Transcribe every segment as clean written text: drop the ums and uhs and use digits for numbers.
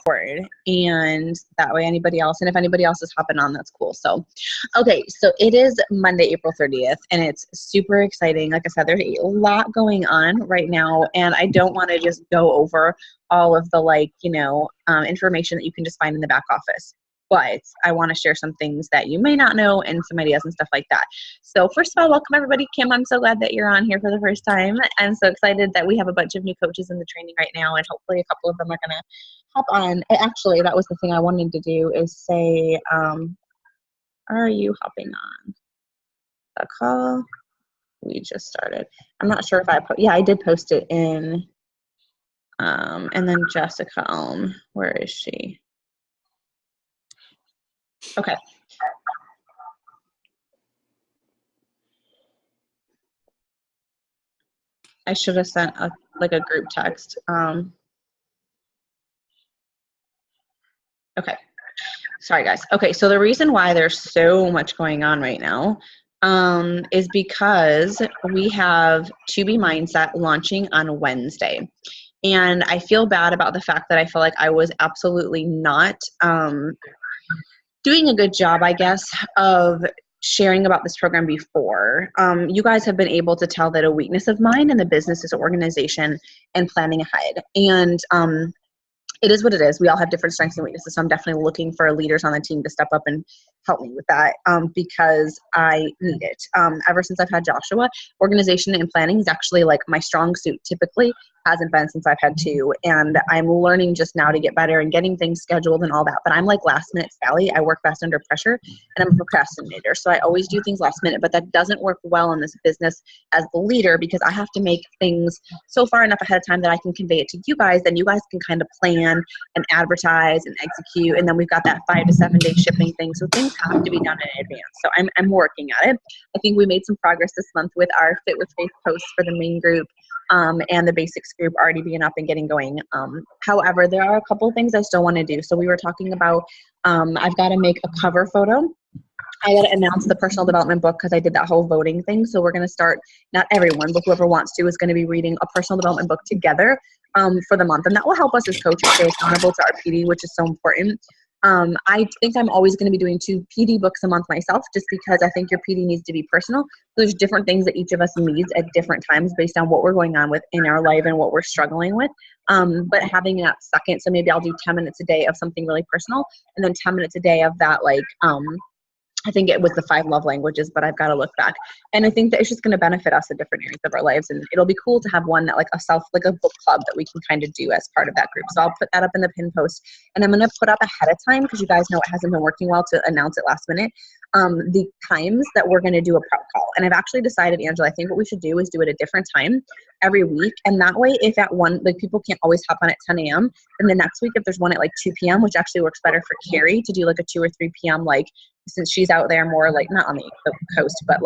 record, and that way anybody else, and if anybody else is hopping on, that's cool. So, okay, so it is Monday, April 30th, and it's super exciting. Like I said, there's a lot going on right now, and I don't want to just go over all of the information that you can just find in the back office. But I want to share some things that you may not know and some ideas and stuff like that. So first of all, welcome everybody. Kim, I'm so glad that you're on here for the first time. I'm so excited that we have a bunch of new coaches in the training right now, and hopefully a couple of them are going to hop on. Actually, that was the thing I wanted to do is say, are you hopping on the call? We just started. I'm not sure if I did post it in, and then Jessica, where is she? Okay. I should have sent a group text. Okay. Sorry, guys. Okay, so the reason why there's so much going on right now is because we have To Be Mindset launching on Wednesday. And I feel bad about the fact that I feel like I was absolutely not doing a good job, I guess, of sharing about this program before. You guys have been able to tell that a weakness of mine in the business is organization and planning ahead. And it is what it is. We all have different strengths and weaknesses. So I'm definitely looking for leaders on the team to step up and help me with that because I need it. Ever since I've had Joshua, organization and planning is actually like my strong suit typically. Hasn't been since I've had two. And I'm learning just now to get better and getting things scheduled and all that. But I'm like last minute Sally. I work best under pressure and I'm a procrastinator. So I always do things last minute, but that doesn't work well in this business as the leader because I have to make things so far enough ahead of time that I can convey it to you guys. Then you guys can kind of plan and advertise and execute. And then we've got that 5 to 7 day shipping thing. So things have to be done in advance. So I'm working at it. I think we made some progress this month with our Fit with Faith posts for the main group. And the basics group already being up and getting going. However, there are a couple of things I still want to do. So we were talking about, I've got to make a cover photo. I got to announce the personal development book because I did that whole voting thing. So we're going to start, not everyone, but whoever wants to is going to be reading a personal development book together for the month. And that will help us as coaches stay accountable to our PD, which is so important. I think I'm always going to be doing 2 PD books a month myself just because I think your PD needs to be personal. There's different things that each of us needs at different times based on what we're going on with in our life and what we're struggling with. But having that second, so maybe I'll do 10 minutes a day of something really personal and then 10 minutes a day of that I think it was the 5 love languages, but I've got to look back. And I think that it's just going to benefit us in different areas of our lives. And it'll be cool to have one that like a book club that we can kind of do as part of that group. So I'll put that up in the pin post and I'm going to put up ahead of time because you guys know it hasn't been working well to announce it last minute. The times that we're going to do a prep call. And I've actually decided, Angela, I think what we should do is do it a different time every week. And that way, if at one, people can't always hop on at 10 a.m. then the next week, if there's one at 2 p.m., which actually works better for Carrie to do a 2 or 3 p.m., since she's out there more not on the coast, but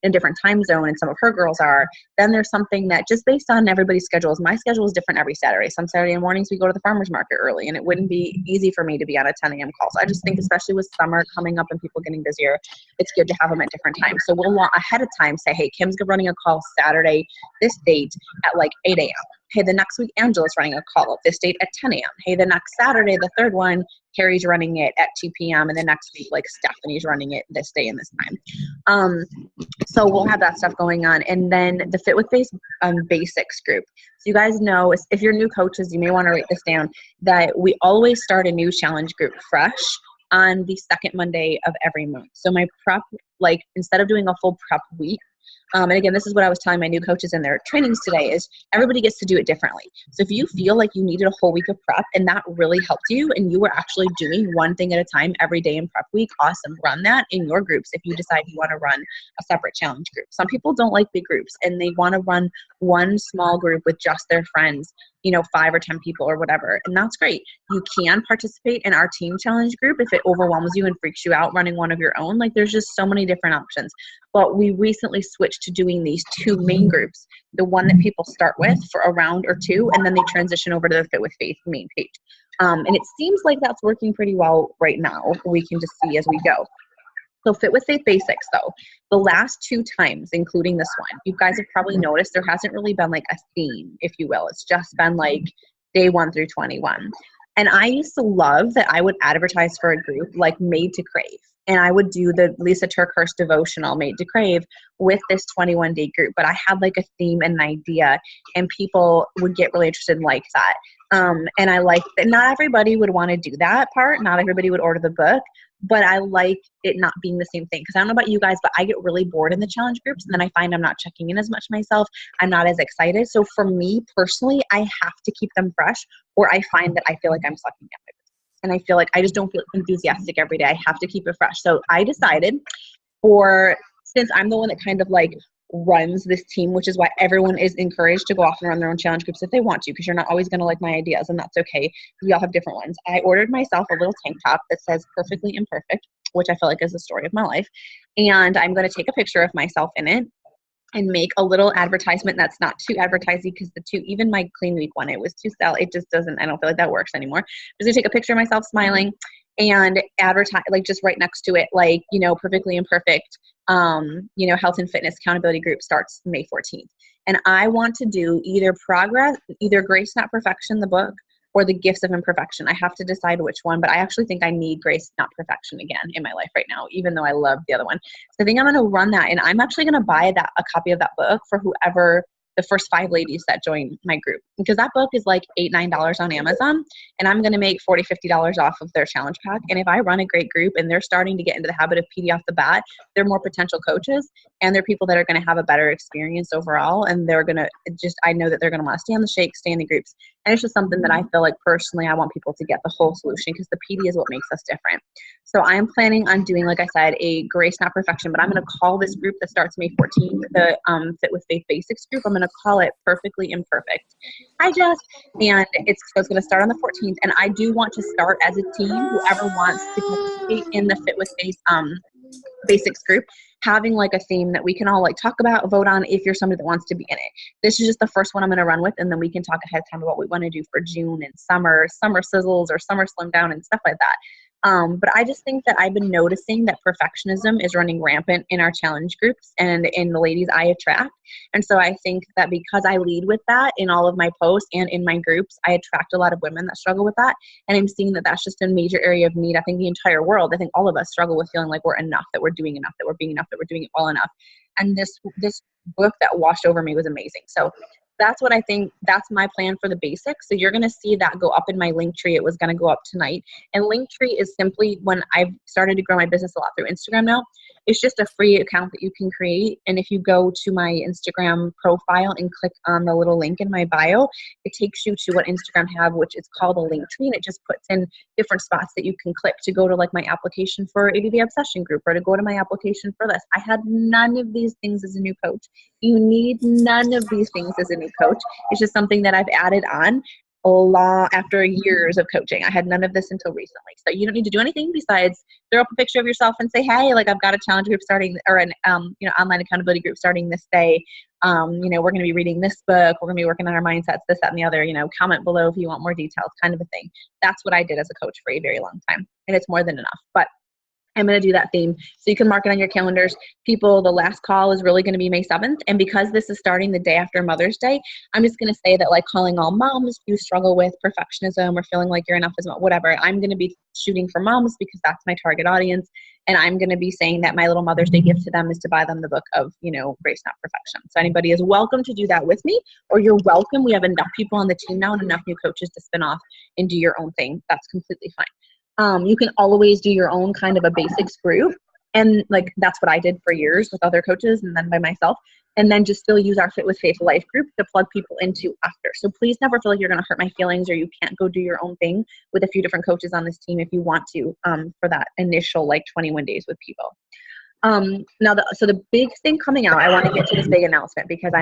in a different time zone and some of her girls are, then there's something that just based on everybody's schedules, my schedule is different every Saturday. Some Saturday mornings we go to the farmer's market early and it wouldn't be easy for me to be on a 10 a.m. call. So I just think especially with summer coming up and people getting busier, it's good to have them at different times. So we'll ahead of time say, hey, Kim's running a call Saturday, this date at 8 a.m. Hey, the next week, Angela's running a call at this date at 10 a.m. Hey, the next Saturday, the third one, Carrie's running it at 2 p.m. And the next week, Stephanie's running it this day and this time. So we'll have that stuff going on. And then the Fit with Faith basics group. So you guys know, if you're new coaches, you may want to write this down, that we always start a new challenge group fresh on the second Monday of every month. So my prep, instead of doing a full prep week, and again, this is what I was telling my new coaches in their trainings today is everybody gets to do it differently. So if you feel like you needed a whole week of prep and that really helped you and you were actually doing one thing at a time every day in prep week, awesome. Run that in your groups if you decide you want to run a separate challenge group. Some people don't like big groups and they want to run one small group with just their friends, 5 or 10 people or whatever. And that's great. You can participate in our team challenge group if it overwhelms you and freaks you out running one of your own. There's just so many different options. But we recently switched to doing these 2 main groups, the one that people start with for a round or 2, and then they transition over to the Fit with Faith main page. And it seems like that's working pretty well right now. We can just see as we go. So Fit with Faith basics though, the last 2 times, including this one, you guys have probably noticed there hasn't really been a theme, if you will. It's just been day 1 through 21. And I used to love that I would advertise for a group like Made to Crave. And I would do the Lisa TerKeurst devotional Made to Crave with this 21-day group. But I had like a theme and an idea, and people would get really interested and like that. And I like that not everybody would want to do that part. Not everybody would order the book, but I like it not being the same thing. Because I don't know about you guys, but I get really bored in the challenge groups, and then I find I'm not checking in as much myself. I'm not as excited. So for me personally, I have to keep them fresh, or I find that I feel like I'm sucking at my business. And I feel like I just don't feel enthusiastic every day. I have to keep it fresh. So I decided since I'm the one that kind of like runs this team, which is why everyone is encouraged to go off and run their own challenge groups if they want to, because you're not always going to like my ideas, and that's okay. We all have different ones. I ordered myself a little tank top that says perfectly imperfect, which I feel like is the story of my life. And I'm going to take a picture of myself in it and make a little advertisement that's not too advertising, because even my Clean Week one, it was too style. It just doesn't, I don't feel like that works anymore. I'm just gonna take a picture of myself smiling and advertise, like just right next to it, like, perfectly imperfect, health and fitness accountability group starts May 14th. And I want to do either Grace Not Perfection, the book, or the Gifts of Imperfection. I have to decide which one, but I actually think I need Grace Not Perfection again in my life right now, even though I love the other one. So I think I'm going to run that, and I'm actually going to buy a copy of that book for whoever the first 5 ladies that join my group, because that book is like $8, $9 on Amazon, and I'm going to make $40, $50 off of their challenge pack. And if I run a great group and they're starting to get into the habit of PD off the bat, they're more potential coaches, and they're people that are going to have a better experience overall. And they're going to I know that they're going to want to stay on the shake, stay in the groups. And it's just something that I feel like personally, I want people to get the whole solution, because the PD is what makes us different. So I am planning on doing, like I said, a Grace Not Perfection, but I'm going to call this group that starts May 14th, the Fit with Faith Basics group. I'm going to call it Perfectly Imperfect. And it's going to start on the 14th. And I do want to start as a team, whoever wants to participate in the Fit with Faith Basics group, having like a theme that we can all like talk about, vote on if you're somebody that wants to be in it. This is just the first one I'm going to run with, and then we can talk ahead of time about what we want to do for June and summer sizzles or summer slim down and stuff like that. But I just think that I've been noticing that perfectionism is running rampant in our challenge groups and in the ladies I attract. And so I think that because I lead with that in all of my posts and in my groups, I attract a lot of women that struggle with that. And I'm seeing that that's just a major area of need. I think the entire world, I think all of us struggle with feeling like we're enough, that we're doing enough, that we're being enough, that we're doing it well enough. And this book that washed over me was amazing. So that's what I think. That's my plan for the basics. So you're going to see that go up in my Linktree. It was going to go up tonight. And Linktree is simply, when I've started to grow my business a lot through Instagram now, it's just a free account that you can create. And if you go to my Instagram profile and click on the little link in my bio, it takes you to what Instagram have, which is called a Linktree. And it just puts in different spots that you can click to go to like my application for ADD Obsession group, or to go to my application for this. I had none of these things as a new coach. You need none of these things as a new coach. It's just something that I've added on after years of coaching. I had none of this until recently. So you don't need to do anything besides throw up a picture of yourself and say, hey, like I've got a challenge group starting, or an online accountability group starting this day. We're going to be reading this book. We're going to be working on our mindsets, this, that, and the other. Comment below if you want more details, kind of a thing. That's what I did as a coach for a very long time. And it's more than enough. But I'm going to do that theme. So you can mark it on your calendars. People, the last call is really going to be May 7th. And because this is starting the day after Mother's Day, I'm just going to say that, like, calling all moms who struggle with perfectionism or feeling like you're enough is whatever. I'm going to be shooting for moms because that's my target audience. And I'm going to be saying that my little Mother's Day gift to them is to buy them the book of, Grace Not Perfection. So anybody is welcome to do that with me, or you're welcome. We have enough people on the team now and enough new coaches to spin off and do your own thing. That's completely fine. You can always do your own kind of a basics group. And like, that's what I did for years with other coaches and then by myself. And then just still use our Fit with Faith life group to plug people into after. So please never feel like you're going to hurt my feelings, or you can't go do your own thing with a few different coaches on this team if you want to, for that initial 21 days with people. So the big thing coming out, I want to get to this big announcement, because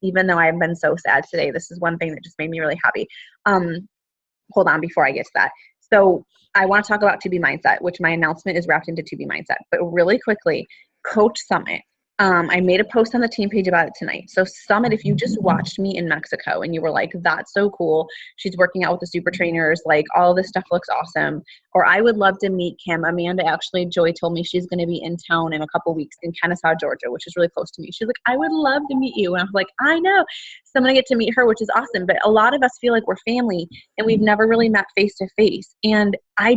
even though I've been so sad today, this is one thing that just made me really happy. Hold on before I get to that. So I want to talk about To Be Mindset, which my announcement is wrapped into To Be Mindset. But really quickly, Coach Summit. I made a post on the team page about it tonight. So Summit, if you just watched me in Mexico and you were like, that's so cool, she's working out with the super trainers, like all this stuff looks awesome, or I would love to meet Kim. Amanda, actually, Joy told me she's going to be in town in a couple weeks in Kennesaw, Georgia, which is really close to me. She's like, I would love to meet you. And I was like, I know. So I'm going to get to meet her, which is awesome. But a lot of us feel like we're family and we've never really met face to face. And I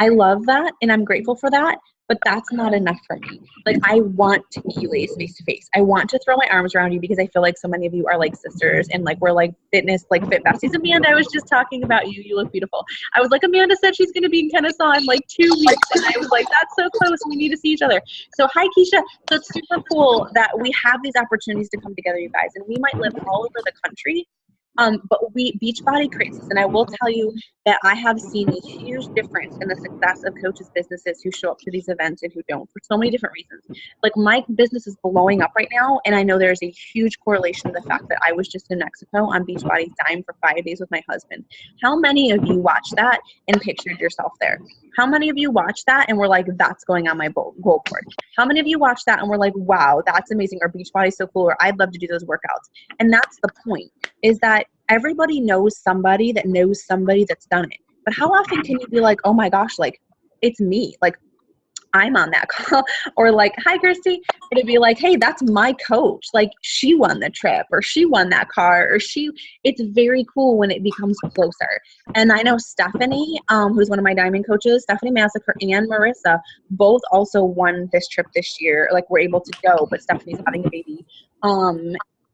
love that and I'm grateful for that. But that's not enough for me. Like, I want to meet you ladies face to face. I want to throw my arms around you because I feel like so many of you are like sisters and like we're like fitness, like fit besties. Amanda, I was just talking about you. You look beautiful. I was like, Amanda said she's going to be in Kennesaw in like 2 weeks. And I was like, that's so close. We need to see each other. So hi, Keisha. So it's super cool that we have these opportunities to come together, you guys. And we might live all over the country. But Beachbody creates this, and I will tell you that I have seen a huge difference in the success of coaches' businesses who show up to these events and who don't for so many different reasons. Like my business is blowing up right now, and I know there's a huge correlation to the fact that I was just in Mexico on Beachbody's dime for 5 days with my husband. How many of you watched that and pictured yourself there? How many of you watched that and were like, that's going on my goal board? How many of you watched that and were like, wow, that's amazing, or Beachbody's so cool, or I'd love to do those workouts? And that's the point, is that everybody knows somebody that knows somebody that's done it. But how often can you be like, oh my gosh, like it's me, like I'm on that call, or like, hi Christy, it'd be like, hey, that's my coach, like she won the trip, or she won that car, or it's very cool when it becomes closer. And I know Stephanie, who's one of my diamond coaches, Stephanie Massacre and Marissa, both also won this trip this year, like we're able to go, but Stephanie's having a baby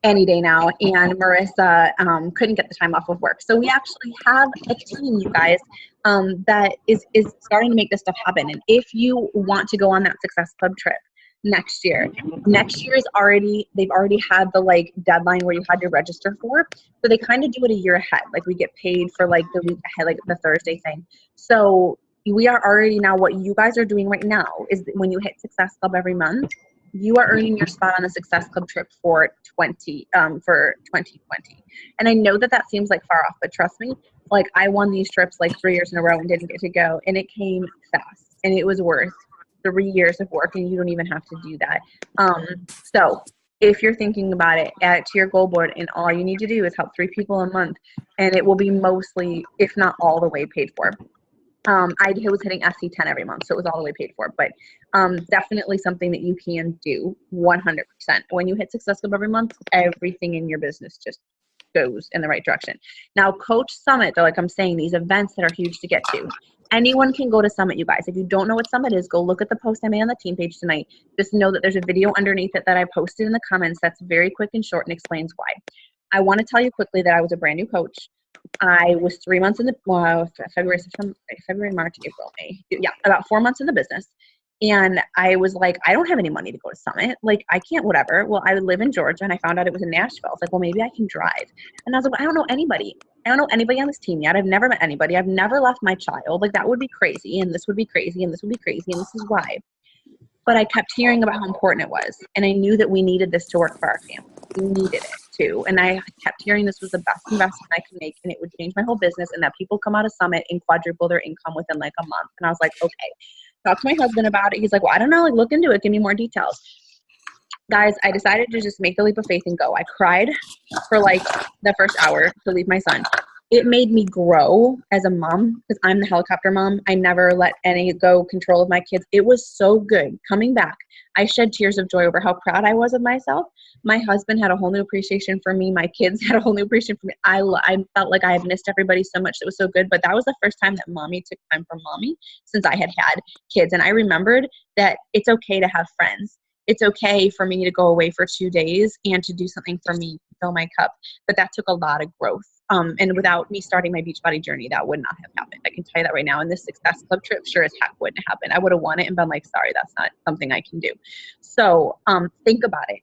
any day now, and Marissa couldn't get the time off of work. So we actually have a team, you guys, that is starting to make this stuff happen. And if you want to go on that Success Club trip next year is they've already had the like deadline where you had to register for. So they kind of do it a year ahead. Like we get paid for like the week ahead, like the Thursday thing. So we are already now, what you guys are doing right now is when you hit Success Club every month, you are earning your spot on the Success Club trip for 2020. And I know that seems like far off, but trust me, like I won these trips like 3 years in a row and didn't get to go, and it came fast, and it was worth 3 years of work, and you don't even have to do that. So if you're thinking about it, add it to your goal board, and all you need to do is help 3 people a month, and it will be mostly, if not all the way, paid for. I was hitting SC10 every month, so it was all the way paid for, but definitely something that you can do 100%. When you hit Success Club every month, everything in your business just goes in the right direction. Now, Coach Summit, though, like I'm saying, these events that are huge to get to, anyone can go to Summit, you guys. If you don't know what Summit is, go look at the post I made on the team page tonight. Just know that there's a video underneath it that I posted in the comments that's very quick and short and explains why. I want to tell you quickly that I was a brand new coach. I was 3 months in the February, March, April, May. Yeah, about 4 months in the business. And I was like, I don't have any money to go to Summit. Like, I can't, whatever. Well, I would live in Georgia, and I found out it was in Nashville. I was like, well, maybe I can drive. And I was like, well, I don't know anybody. I don't know anybody on this team yet. I've never met anybody. I've never left my child. Like, that would be crazy. And this would be crazy. And this would be crazy. And this is why. But I kept hearing about how important it was. And I knew that we needed this to work for our family. We needed it too. And I kept hearing this was the best investment I could make, and it would change my whole business, and that people come out of Summit and quadruple their income within like a month. And I was like, okay. Talk to my husband about it. He's like, well, I don't know. Like, look into it. Give me more details. Guys, I decided to just make the leap of faith and go. I cried for like the first hour to leave my son. It made me grow as a mom because I'm the helicopter mom. I never let any control of my kids. It was so good. Coming back, I shed tears of joy over how proud I was of myself. My husband had a whole new appreciation for me. My kids had a whole new appreciation for me. I felt like I had missed everybody so much. It was so good. But that was the first time that mommy took time for mommy since I had kids. And I remembered that it's okay to have friends. It's okay for me to go away for 2 days and to do something for me, fill my cup. But that took a lot of growth. And without me starting my Beachbody journey, that would not have happened. I can tell you that right now. And this Success Club trip sure as heck wouldn't happen. I would have won it and been like, sorry, that's not something I can do. So think about it.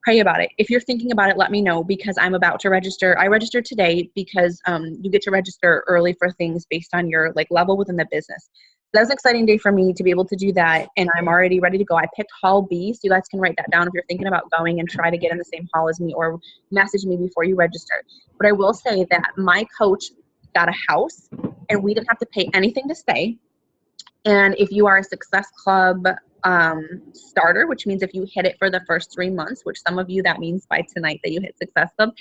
Pray about it. If you're thinking about it, let me know, because I'm about to register. I registered today because you get to register early for things based on your like level within the business. That was an exciting day for me to be able to do that, and I'm already ready to go. I picked Hall B, so you guys can write that down if you're thinking about going, and try to get in the same hall as me, or message me before you register. But I will say that my coach got a house, and we didn't have to pay anything to stay. And if you are a Success Club starter, which means if you hit it for the first 3 months, which some of you, that means by tonight that you hit Success Club,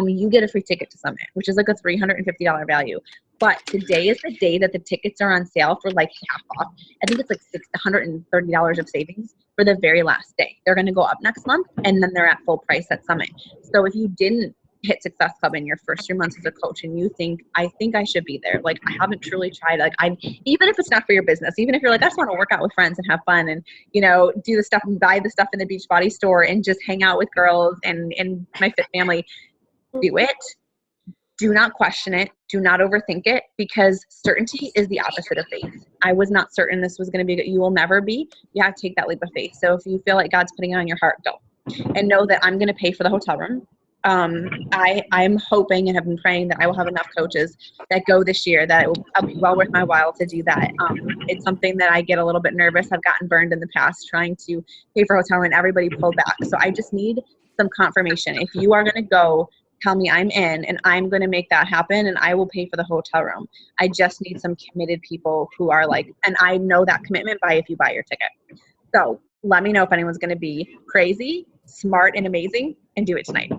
you get a free ticket to Summit, which is like a $350 value. But today is the day that the tickets are on sale for like half off. I think it's like $630 of savings for the very last day. They're going to go up next month, and then they're at full price at Summit. So if you didn't hit Success Club in your first 3 months as a coach and you think, I think I should be there, like I haven't truly tried, like even if it's not for your business, even if you're like, I just want to work out with friends and have fun and, you know, do the stuff and buy the stuff in the Beachbody store and just hang out with girls and my fit family, do it. Do not question it. Do not overthink it, because certainty is the opposite of faith. I was not certain this was going to be good. You will never be. You have to take that leap of faith. So if you feel like God's putting it on your heart, go. And know that I'm going to pay for the hotel room. I'm hoping and have been praying that I will have enough coaches that go this year that it'll be well worth my while to do that. It's something that I get a little bit nervous. I've gotten burned in the past trying to pay for a hotel room and everybody pulled back. So I just need some confirmation. If you are going to go, tell me I'm in, and I'm going to make that happen, and I will pay for the hotel room. I just need some committed people who are like, and I know that commitment by if you buy your ticket. So let me know if anyone's going to be crazy, smart, and amazing, and do it tonight.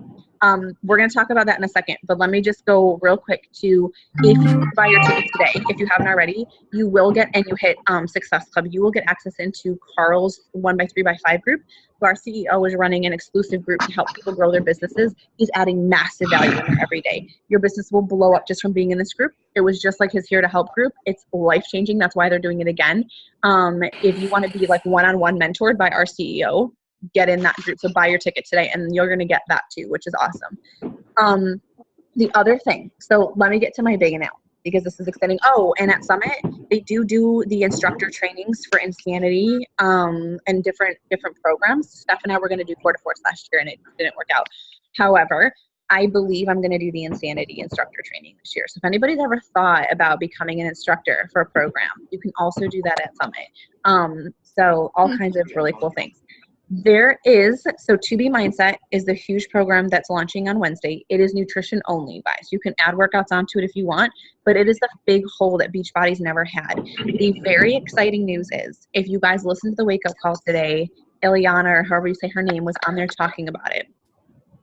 We're going to talk about that in a second, but let me just go real quick to, if you buy your ticket today, if you haven't already, you will get, and you hit Success Club, you will get access into Carl's 1x3x5 group. So our CEO is running an exclusive group to help people grow their businesses. He's adding massive value in there every day. Your business will blow up just from being in this group. It was just like his Here to Help group. It's life-changing. That's why they're doing it again. If you want to be like one-on-one mentored by our CEO, get in that group. So buy your ticket today and you're going to get that too, which is awesome. The other thing, so let me get to my big announcement because this is exciting. Oh, and at Summit, they do the instructor trainings for Insanity and different programs. Steph and I were going to do 4 to 4 last year and it didn't work out. However, I believe I'm going to do the Insanity instructor training this year. So if anybody's ever thought about becoming an instructor for a program, you can also do that at Summit. So all kinds of really cool things. There is, so To Be Mindset is the huge program that's launching on Wednesday. It is nutrition only, guys. You can add workouts onto it if you want, but it is the big hole that Beachbody's never had. The very exciting news is, if you guys listen to the wake-up call today, Ileana, or however you say her name, was on there talking about it.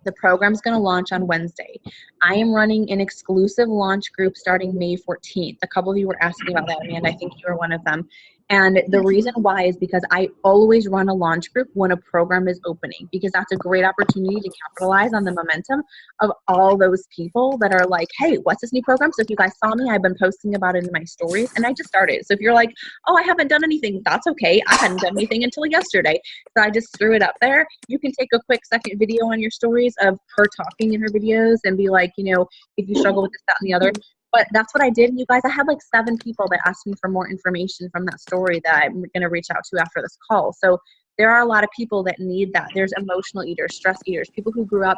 The program's going to launch on Wednesday. I am running an exclusive launch group starting May 14th. A couple of you were asking about that, Amanda. I think you were one of them. And the reason why is because I always run a launch group when a program is opening, because that's a great opportunity to capitalize on the momentum of all those people that are like, hey, what's this new program? So if you guys saw me, I've been posting about it in my stories and I just started. So if you're like, oh, I haven't done anything, that's okay. I hadn't done anything until yesterday. So I just threw it up there. You can take a quick second video on your stories of her talking in her videos and be like, you know, if you struggle with this, that, and the other. But that's what I did. And you guys, I had like 7 people that asked me for more information from that story that I'm going to reach out to after this call. So there are a lot of people that need that. There's emotional eaters, stress eaters, people who grew up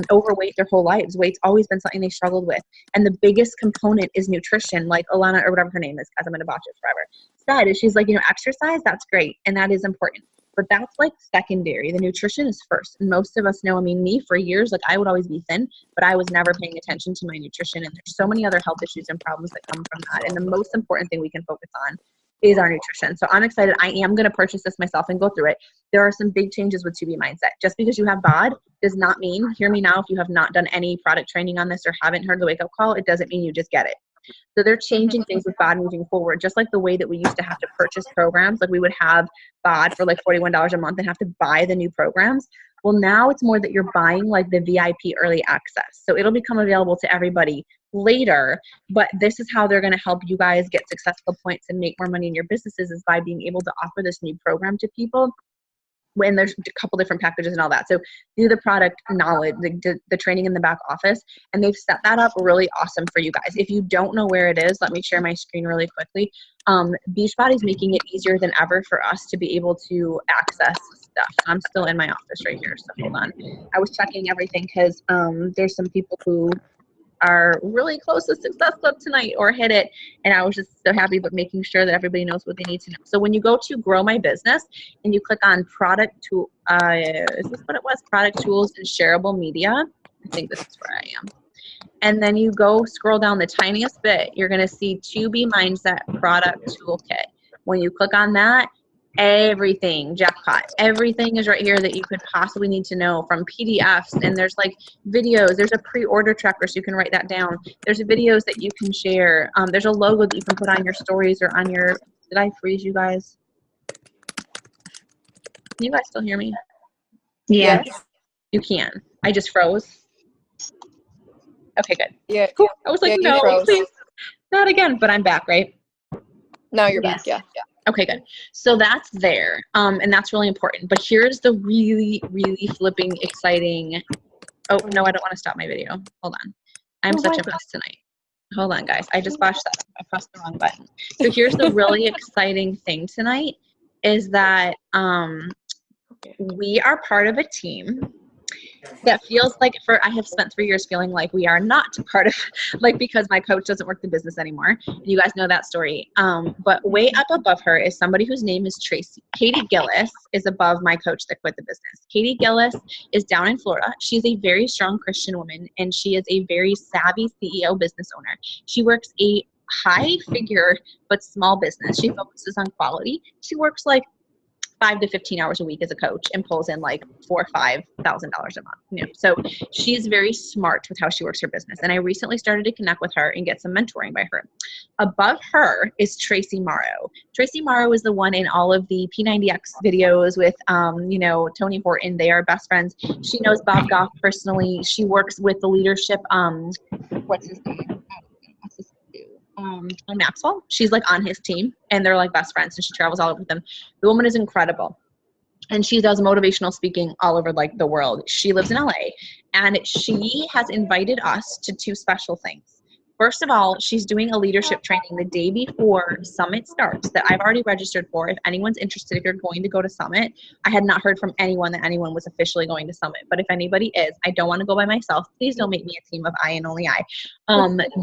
overweight their whole lives. Weight's always been something they struggled with. And the biggest component is nutrition, like Alana, or whatever her name is, because I'm going to botch it forever, said, is she's like, you know, exercise, that's great. And that is important. But that's like secondary. The nutrition is first. And most of us know, I mean, me for years, like I would always be thin, but I was never paying attention to my nutrition. And there's so many other health issues and problems that come from that. And the most important thing we can focus on is our nutrition. So I'm excited. I am going to purchase this myself and go through it. There are some big changes with To Be Mindset. Just because you have BOD does not mean, hear me now, if you have not done any product training on this or haven't heard the wake up call, it doesn't mean you just get it. So they're changing things with BOD moving forward, just like the way that we used to have to purchase programs. Like we would have BOD for like $41 a month and have to buy the new programs. Well, now it's more that you're buying like the VIP early access. So it'll become available to everybody later, but this is how they're going to help you guys get successful points and make more money in your businesses, is by being able to offer this new program to people when there's a couple different packages and all that. So do the product knowledge, the training in the back office, and they've set that up really awesome for you guys. If you don't know where it is, let me share my screen really quickly. Beachbody's making it easier than ever for us to be able to access stuff. I'm still in my office right here, so hold on. I was checking everything because there's some people who are really close to Success Club tonight or hit it, and I was just so happy, but making sure that everybody knows what they need to know. So when you go to Grow My Business and you click on product tool, is this what it was? Product tools and shareable media. I think this is where I am. And then you go scroll down the tiniest bit, you're going to see To Be Mindset product toolkit. When you click on that, everything, jackpot. Everything is right here that you could possibly need to know, from PDFs, and there's like videos. There's a pre-order tracker, so you can write that down. There's videos that you can share. There's a logo that you can put on your stories or on your, did I freeze you guys? Can you guys still hear me? Yeah. Yes. You can. I just froze. Okay, good. Yeah. Cool. I was like, you no, froze. please, not again. But I'm back, right? No, you're Yes. back. Yeah. Okay, good. So that's there, and that's really important. But here's the really, really flipping exciting. Oh no, I don't want to stop my video. Hold on. I'm such a mess tonight. Hold on, guys. I just botched that. I pressed the wrong button. So here's the really exciting thing tonight is that we are part of a team that feels like, I have spent 3 years feeling like we are not part of, like, because my coach doesn't work the business anymore. You guys know that story. But way up above her is somebody whose name is Tracy. Katie Gillis is above my coach that quit the business. Katie Gillis is down in Florida. She's a very strong Christian woman, and she is a very savvy CEO business owner. She works a high figure but small business. She focuses on quality. She works like 5 to 15 hours a week as a coach and pulls in like $4,000 or $5,000 a month. You know, so she's very smart with how she works her business. And I recently started to connect with her and get some mentoring by her. Above her is Tracy Morrow. Tracy Morrow is the one in all of the P90X videos with, you know, Tony Horton. They are best friends. She knows Bob Goff personally. She works with the leadership. What's his name? On Maxwell. She's like on his team and they're like best friends, and she travels all over with them. The woman is incredible. And she does motivational speaking all over like the world. She lives in LA, and she has invited us to 2 special things. First of all, she's doing a leadership training the day before Summit starts that I've already registered for. If anyone's interested, if you're going to go to Summit, I had not heard from anyone that anyone was officially going to Summit. But if anybody is, I don't want to go by myself. Please don't make me a team of I and only I.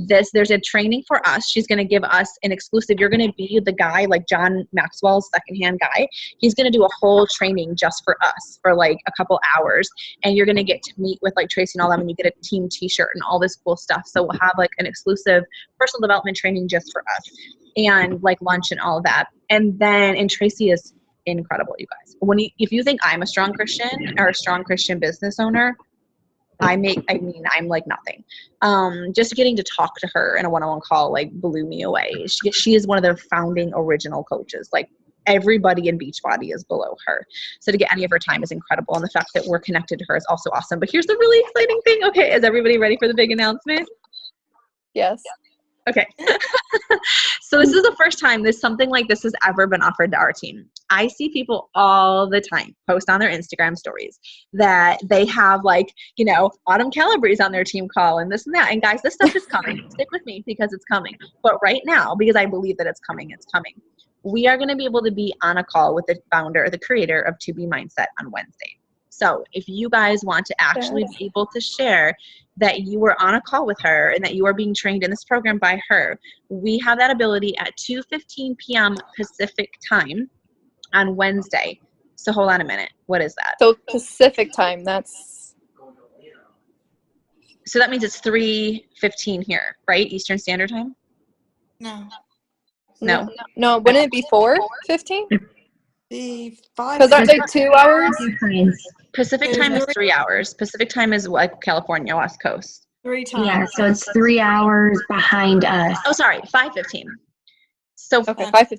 There's a training for us. She's going to give us an exclusive. You're going to be the guy, like John Maxwell's secondhand guy. He's going to do a whole training just for us for like a couple hours. And you're going to get to meet with like Tracy and all them, and you get a team t-shirt and all this cool stuff. So we'll have like an exclusive personal development training just for us, and like lunch and all of that. And Tracy is incredible, you guys. If you think I'm a strong Christian or a strong Christian business owner, I'm like nothing. Just getting to talk to her in a one-on-one call like blew me away. She is one of their founding original coaches. Like everybody in Beachbody is below her. So to get any of her time is incredible. And the fact that we're connected to her is also awesome. But here's the really exciting thing. Okay, is everybody ready for the big announcement? Yes. Okay. So this is the first time something like this has ever been offered to our team. I see people all the time post on their Instagram stories that they have like, you know, Autumn Calabrese on their team call and this and that. And guys, this stuff is coming. Stick with me because it's coming. But right now, because I believe that it's coming. We are going to be able to be on a call with the founder, the creator of To Be Mindset on Wednesday. So if you guys want to actually be able to share that you were on a call with her and that you are being trained in this program by her, we have that ability at 2:15 p.m. Pacific time on Wednesday. So hold on a minute. What is that? So Pacific time, So that means it's 3:15 here, right? Eastern Standard Time? No. No. No, wouldn't it be 4:15? The 5. Because aren't they 2 hours? Pacific time is 3 hours. Pacific time is like California, West Coast. 3 times. Yeah, so it's 3 hours behind us. Oh, sorry, 5:15. So Okay, 5:15.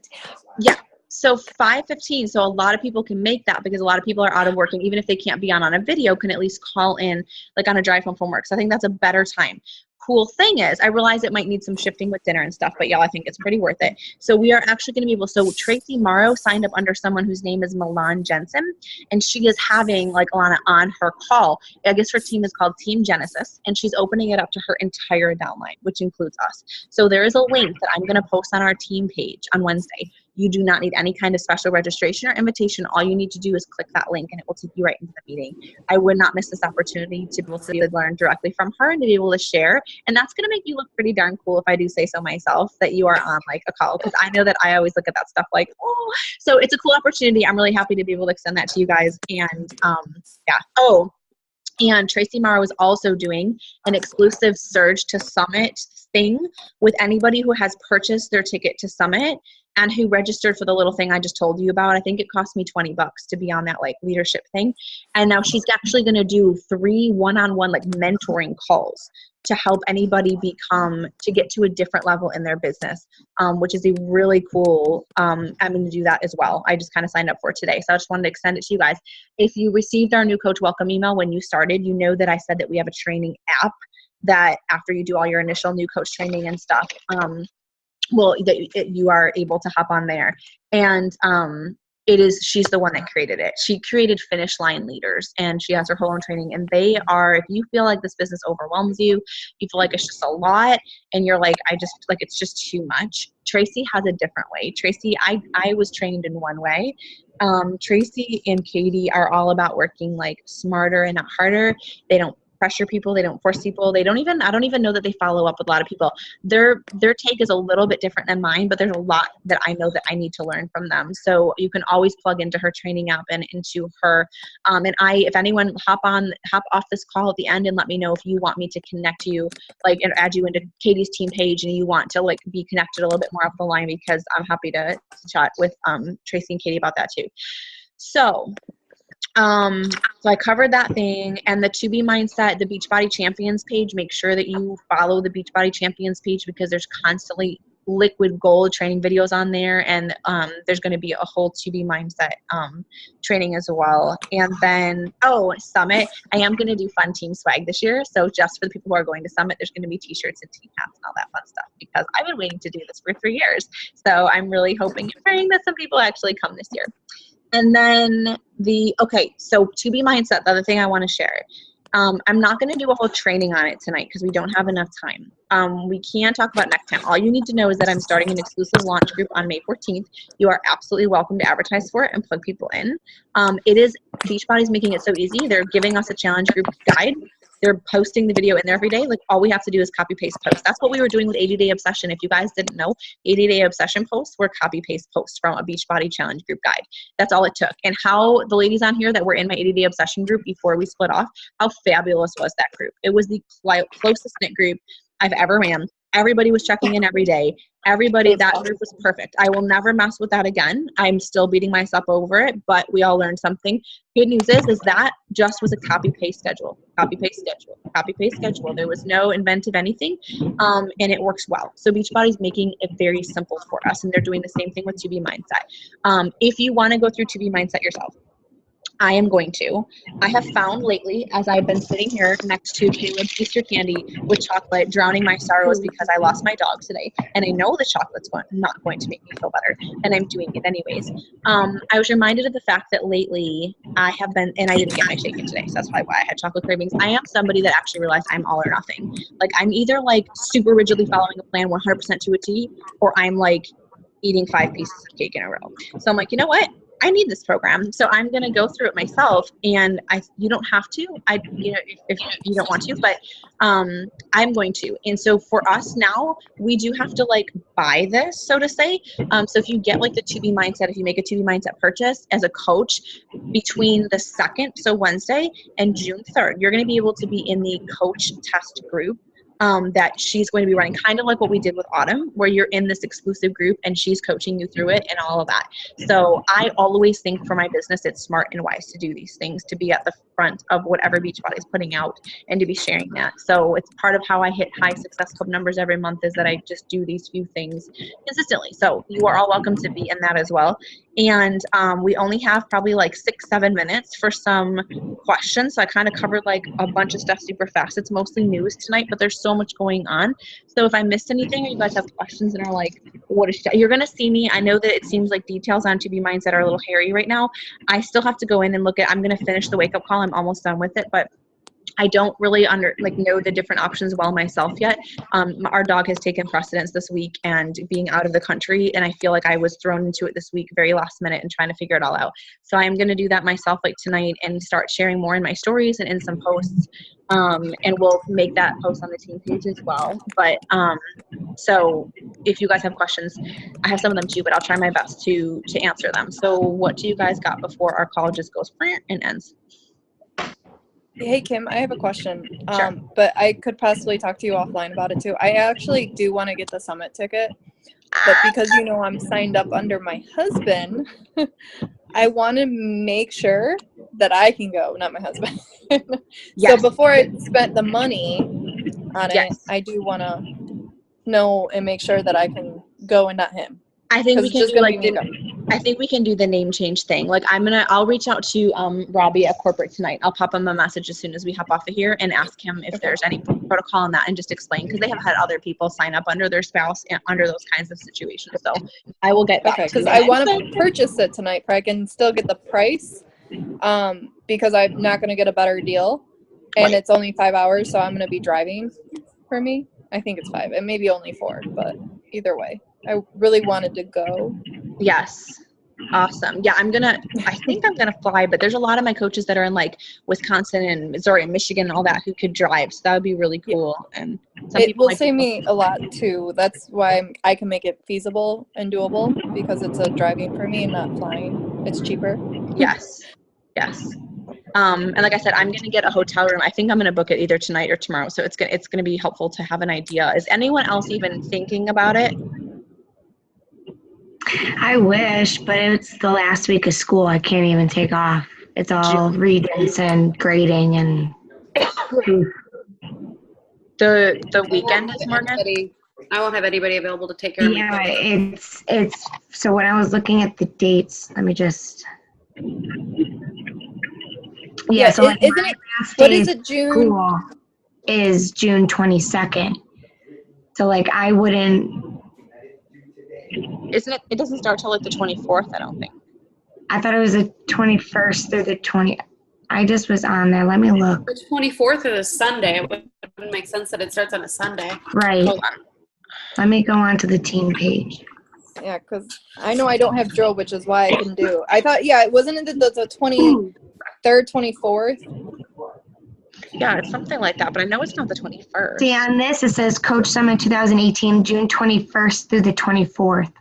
yeah. So 5:15. So a lot of people can make that because a lot of people are out of work, and even if they can't be on a video, can at least call in like on a drive home from work. So I think that's a better time. Cool thing is, I realize it might need some shifting with dinner and stuff, but y'all, I think it's pretty worth it. So we are actually going to be able. So Tracy Morrow signed up under someone whose name is Milan Jensen, and she is having like Alana on her call. I guess her team is called Team Genesis, and she's opening it up to her entire downline, which includes us. So there is a link that I'm going to post on our team page on Wednesday. You do not need any kind of special registration or invitation. All you need to do is click that link and it will take you right into the meeting. I would not miss this opportunity to be able to learn directly from her and to be able to share. And that's going to make you look pretty darn cool, if I do say so myself, that you are on like a call. Because I know that I always look at that stuff like, oh, so it's a cool opportunity. I'm really happy to be able to extend that to you guys. And yeah. Oh, and Tracy Morrow is also doing an exclusive Surge to Summit thing with anybody who has purchased their ticket to Summit and who registered for the little thing I just told you about. I think it cost me $20 to be on that like leadership thing. And now she's actually going to do 3 one-on-one like mentoring calls to help anybody to get to a different level in their business, which is a really cool, I'm going to do that as well. I just kind of signed up for it today. So I just wanted to extend it to you guys. If you received our new coach welcome email when you started, you know that I said that we have a training app that after you do all your initial new coach training and stuff, you are able to hop on there. And she's the one that created it. She created Finish Line Leaders, and she has her whole own training. And they are, if you feel like this business overwhelms you, you feel like it's just a lot, and you're like, it's just too much. Tracy has a different way. Tracy, I was trained in one way. Tracy and Katie are all about working like smarter and not harder. They don't pressure people. They don't force people. I don't even know that they follow up with a lot of people. Their take is a little bit different than mine, but there's a lot that I know that I need to learn from them. So you can always plug into her training app and into her. If anyone hop off this call at the end and let me know if you want me to connect you, like, and add you into Katie's team page and you want to like be connected a little bit more up the line, because I'm happy to chat with Tracy and Katie about that too. So I covered that thing, and the To Be Mindset, the Beachbody Champions page. Make sure that you follow the Beachbody Champions page, because there's constantly liquid gold training videos on there, and there's going to be a whole To Be Mindset training as well. And then Summit, I am going to do fun team swag this year. So just for the people who are going to Summit, there's going to be t-shirts and team hats and all that fun stuff, because I've been waiting to do this for 3 years. So I'm really hoping and praying that some people actually come this year. And then so To Be Mindset, the other thing I want to share. I'm not going to do a whole training on it tonight because we don't have enough time. We can talk about next time. All you need to know is that I'm starting an exclusive launch group on May 14th. You are absolutely welcome to advertise for it and plug people in. Beachbody's making it so easy. They're giving us a challenge group guide. They're posting the video in there every day. Like, all we have to do is copy paste post. That's what we were doing with 80-Day Obsession. If you guys didn't know, 80-Day Obsession posts were copy paste posts from a Beachbody challenge group guide. That's all it took. And how the ladies on here that were in my 80-Day Obsession group before we split off, how fabulous was that group? It was the closest knit group I've ever ran. Everybody was checking in every day. That group was perfect. I will never mess with that again. I'm still beating myself over it, but we all learned something. Good news is that just was a copy-paste schedule. Copy-paste schedule. Copy-paste schedule. There was no inventive anything, and it works well. So Beachbody's making it very simple for us, and they're doing the same thing with To Be Mindset. If you want to go through To Be Mindset yourself, I am going to. I have found lately, as I've been sitting here next to Caleb's Easter candy with chocolate, drowning my sorrows because I lost my dog today, and I know the chocolate's not going to make me feel better, and I'm doing it anyways. I was reminded of the fact that lately I have been, and I didn't get my shake in today, so that's probably why I had chocolate cravings. I am somebody that actually realized I'm all or nothing. Like, I'm either like super rigidly following a plan 100% to a T, or I'm like eating 5 pieces of cake in a row. So I'm like, you know what? I need this program, so I'm going to go through it myself. And you don't have to, if you don't want to, but I'm going to. And so for us now, we do have to like buy this, so to say. So if you get like the To Be Mindset, if you make a To Be Mindset purchase as a coach between the 2nd, so Wednesday, and June 3rd, you're going to be able to be in the coach test group that she's going to be running, kind of like what we did with Autumn, where you're in this exclusive group and she's coaching you through it and all of that. So I always think for my business, it's smart and wise to do these things, to be at the front of whatever Beachbody is putting out and to be sharing that. So it's part of how I hit high Success Club numbers every month, is that I just do these few things consistently. So you are all welcome to be in that as well. And we only have probably like 6-7 minutes for some questions. So I kind of covered like a bunch of stuff super fast. It's mostly news tonight, but there's so much going on. So if I missed anything, or you guys have questions and are like, what is she? You're going to see me. I know that it seems like details on To Be Mindset are a little hairy right now. I still have to go in and look at, I'm going to finish the wake up call. I'm almost done with it, but I don't really know the different options well myself yet. Our dog has taken precedence this week and being out of the country, and I feel like I was thrown into it this week very last minute and trying to figure it all out. So I'm going to do that myself like tonight and start sharing more in my stories and in some posts. And we'll make that post on the team page as well. But so if you guys have questions, I have some of them too, but I'll try my best to answer them. So what do you guys got before our call just goes and ends? Hey, Kim, I have a question. Sure. But I could possibly talk to you offline about it too. I actually do want to get the summit ticket, but because I'm signed up under my husband, I want to make sure that I can go, not my husband. Yes. So before I spent the money on it, Yes. I do want to know and make sure that I can go and not him. I think we Because can it's just do going like to be me. I think we can do the name change thing. Like I'll reach out to Robbie at corporate tonight. I'll pop him a message as soon as we hop off of here and ask him if there's any protocol on that and just explain, because they have had other people sign up under their spouse and under those kinds of situations. So I will get back Okay, to you. because I want to purchase it tonight, but I can still get the price because I'm not going to get a better deal. And Right. it's only 5 hours, so I'm going to be driving for me. I think it's 5. It may be only 4, but either way. I really wanted to go. Yes. Awesome. Yeah, I think I'm gonna fly, but there's a lot of my coaches that are in like Wisconsin and Missouri and Michigan and all that who could drive. So that would be really cool. And some It people will might save be- me a lot too. That's why I can make it feasible and doable, because it's a driving for me and not flying. It's cheaper. Yes. Yes. And like I said, I'm gonna get a hotel room. I think I'm gonna book it either tonight or tomorrow. So it's gonna be helpful to have an idea. Is anyone else even thinking about it? I wish, but it's the last week of school. I can't even take off. It's all readings and grading and The weekend is Morgan? I won't have anybody available to take care of yeah, me. it's so when I was looking at the dates, let me just so like isn't my it? last What day is of it? June? school is June 22nd. So like I wouldn't. Isn't it? It doesn't start till like the 24th, I don't think. I thought it was the 21st through the 20th. I just was on there. Let me look. The 24th is a Sunday. It wouldn't make sense that it starts on a Sunday. Right. Hold on. Let me go on to the team page. Yeah, because I know I don't have drill, which is why I can do. I thought, wasn't it the 23rd, 24th? Yeah, it's something like that, but I know it's not the 21st. See, on this it says Coach Summit 2018, June 21st through the 24th.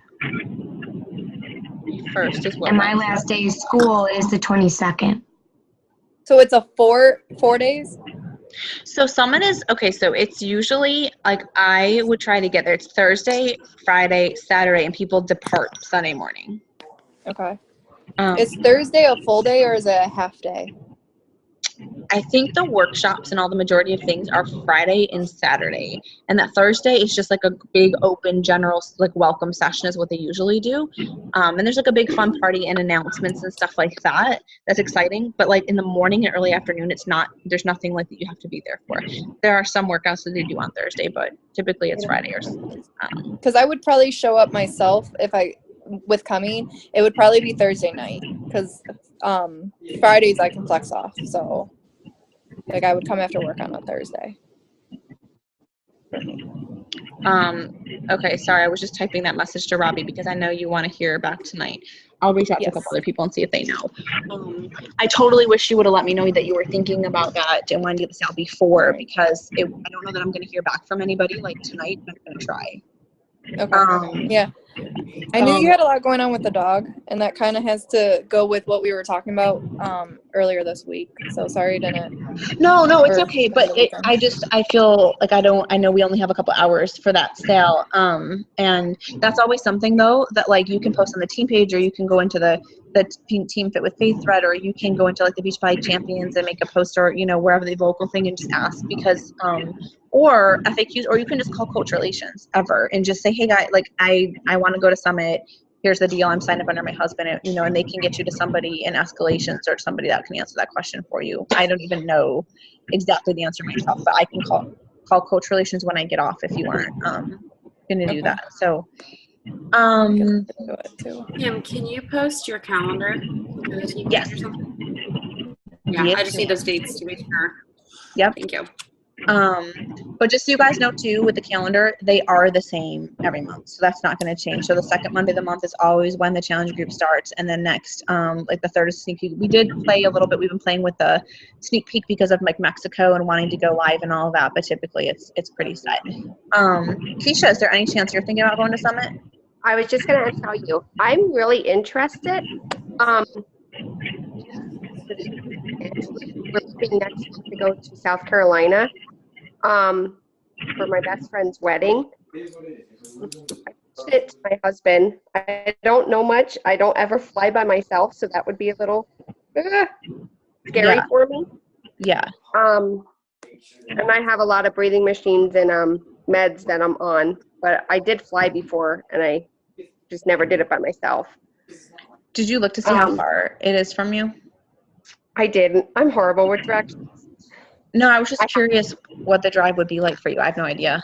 First is what. And my last day of school is the 22nd. So it's a 4 days? So Summit is okay. So it's usually like I would try to get there. It's Thursday, Friday, Saturday, and people depart Sunday morning. Okay. Is Thursday a full day or is it a half day? I think the workshops and all the majority of things are Friday and Saturday, and that Thursday is just like a big open general like welcome session is what they usually do. And there's like a big fun party and announcements and stuff like that. That's exciting. But like in the morning and early afternoon, there's nothing like that you have to be there for. There are some workouts that they do on Thursday, but typically it's Friday or because I would probably show up myself with coming. It would probably be Thursday night because Fridays I can flex off. So like I would come after work on a Thursday. Okay, sorry, I was just typing that message to Robbie because I know you want to hear back tonight. I'll reach out to a couple other people and see if they know. I totally wish you would have let me know that you were thinking about that and wanted to get this out before, because I don't know that I'm going to hear back from anybody like tonight, but I'm going to try. Okay. Yeah. I knew you had a lot going on with the dog, and that kind of has to go with what we were talking about earlier this week. So sorry, didn't. No, it's okay. But I feel like I know we only have a couple hours for that sale. And that's always something though that like you can post on the team page, or you can go into the Team Fit with Faith thread, or you can go into like the Beachbody Champions and make a post, or wherever the local thing, and just ask, because or FAQs, or you can just call Coach Relations ever and just say, hey guys, like I want to go to Summit. Here's the deal. I'm signed up under my husband, and they can get you to somebody in escalations or somebody that can answer that question for you. I don't even know exactly the answer myself, but I can call Coach Relations when I get off if you aren't going to do that. So, Kim, can you post your calendar? Yes. Yeah, Yes, I just need those dates to make sure. Yep. Thank you. But just so you guys know too, with the calendar, they are the same every month, so that's not going to change. So the second Monday of the month is always when the challenge group starts, and then next like the third is sneak peek. We did play a little bit. We've been playing with the sneak peek because of like Mexico and wanting to go live and all of that, but typically it's pretty set. Keisha, is there any chance you're thinking about going to Summit? I was just going to tell you, I'm really interested. we're looking next week to go to South Carolina for my best friend's wedding. I pitched it to my husband. I don't know much. I don't ever fly by myself, so that would be a little scary for me. Yeah. And I have a lot of breathing machines and meds that I'm on, but I did fly before, and I just never did it by myself. Did you look to see how far it is from you? I didn't. I'm horrible with directions. No, I was just curious what the drive would be like for you. I have no idea.